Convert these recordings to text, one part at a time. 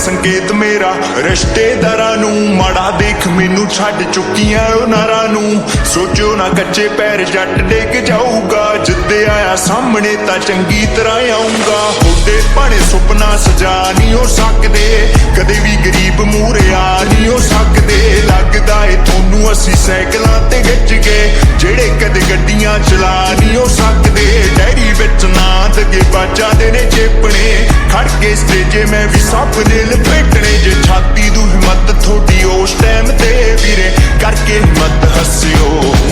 संकेत मेरा रिश्तेदारां नूं माड़ा देख मैनू छड्ड चुकियां नारां नूं सोचो ना कच्चे पैर जट डिग जाऊगा जिद्दे आया सामने तां चंगी तरह आऊंगा होदे भाणे सुपना सजा नहीं हो सकदे कदे भी गरीब मूहरे आ नहीं हो सकदे लगदा ए थोनू असीं साइकलां ते गिज गए जेड़े कदे गड्डियां चला नहीं हो सकदे डायरी विच नां दगे बाजा दे ने चेपणे खड़ के स्टेजे मैं भी सब ने लपेटने जे छाती दू हिम्मत थोड़ी उस टाइम ते वीरे करके हिम्मत हस्सियो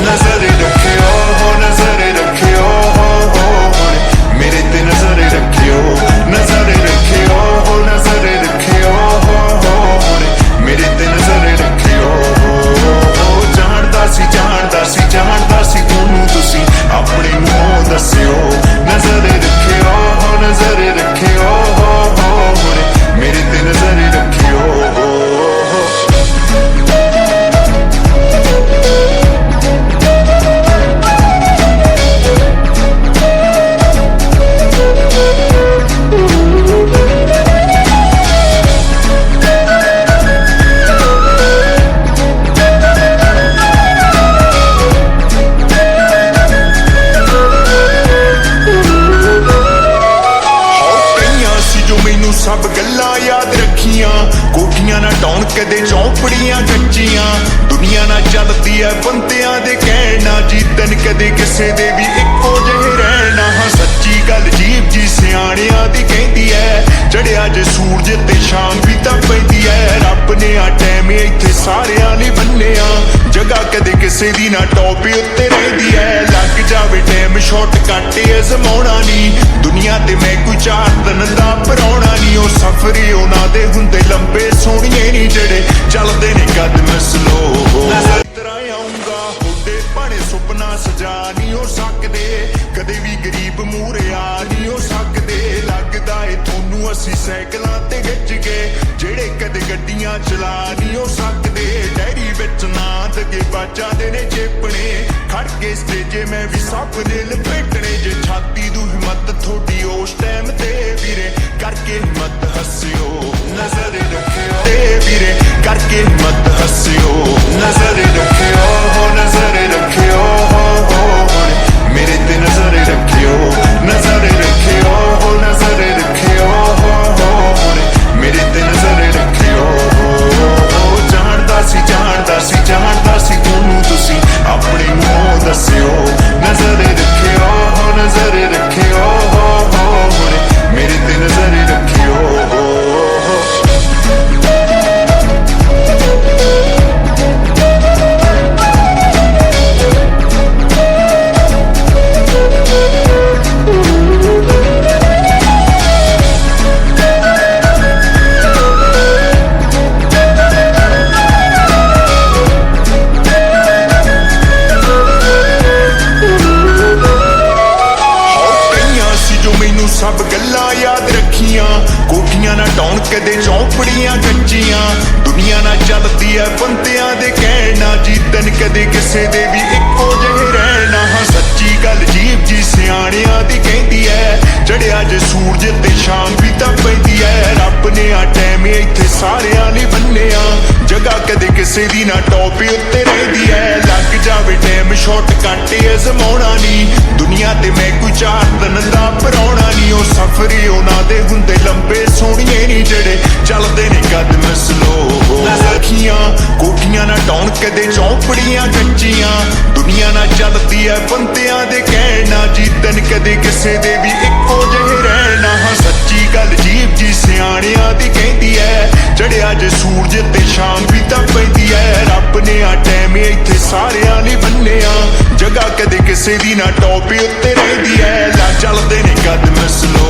नजर रखियो हो नजर रखियो हो मेरे ते नजर रखियो नजर रखियो हो नजर रखियो हो मेरे ते नजर रखियो जानदा सी तोनू तुसी अपने मुंह दस्सियो नजर रखियो हो नजर रखियो मेरे ते नजर रखियो सब गल्लां याद रखियां कोठियां ना टाउन कदे चौपड़ियां कच्चियां दुनिया ना चलदी है बंदियां दे कहना जीतन कदे किसे दे भी इक्को जिहे रहना हाँ सच्ची गल जीव जी सियाणियां दी कहंदी है चढ़िया जे सूरज ते शाम भी तां पैंदी है रब ने आ टाइम इत्थे सारियां लई बन्निया जगह कदे किसे दी ना टॉप उत्ते रहिंदी है लग जावे टाइम शॉर्टकट अजमाउणा नहीं दुनिया ते मैं कोई चार दिन दा पराउणा नहीं ओ सफरी उन्हां दे हुंदे लंबे सोहणिए नहीं जेड़े चलदे ने कदम स्लो नजर तरह आऊंगा होदे भाणे सुपना सजा नहीं हो सकदे कदे भी गरीब मूहरे आ नहीं हो सकदे लगदा ए थोनू असीं साइकलां ते गिज गए जेड़े कदे गड्डियां चला नहीं हो सकदे डायरी विच नां दगे बाजा दे ने चेपणे खड़ के स्टेजे मैं भी सब ने लपेटणे जे छाती दू हिम्मत थोड़ी उस टाइम ते वीरे करके हिम्मत हस्सियो नजर रखियो ते वीरे करके हिम्मत हस्सियो नजर रखियो हो नजर रखियो मेरे ते नजर रखियो नजर रखियो हो नजर रखियो मेरे ते नजर रखियो जानदा सी तोनू तुसी अपने मुंह दस्सियो नजर रखियो हो नजर रखियो मेरे ते नजर रखियो सब गल्लां याद रखियां कोठियां ना टाउन कदे चौपड़ियां कच्चियां दुनिया ना चलदी है बंदियां दे कहना जीतन कदे किसे दे भी इक्को जिहे रहना हाँ सच्ची गल जीव जी सियाणियां दी कहंदी है चढ़िया जे सूरज ते शाम भी तां पैंदी है रब ने आ टाइम इत्थे सारियां लई बन्निया जगह कदे किसे दी ना टॉप उत्ते रहिंदी है लग जावे टाइम शॉर्टकट अजमाउणा नहीं दुनिया ते मैं कोई चार दिन दा पराउणा नहीं ओ सफरी उन्हां दे हुंदे लंबे सोहणिए नहीं जेड़े चलदे ने कदम स्लो अखियां कोठियां ना टाउन कदे चौपड़ियां कच्चियां दुनिया ना चलदी है बंदियां दे कहना जीतन कदे किसे दे भी इक्को जिहे रहना हाँ सच्ची गल जीव जी सियाणियां दी कहंदी है चढ़िया जे सूरज ते शाम भी तां पैंदी है रब ने आ टाइम इत्थे सारियां लई बन्निया जगह कदे किसे दी ना टॉप उत्ते रहिंदी है चलदे ने कदम स्लो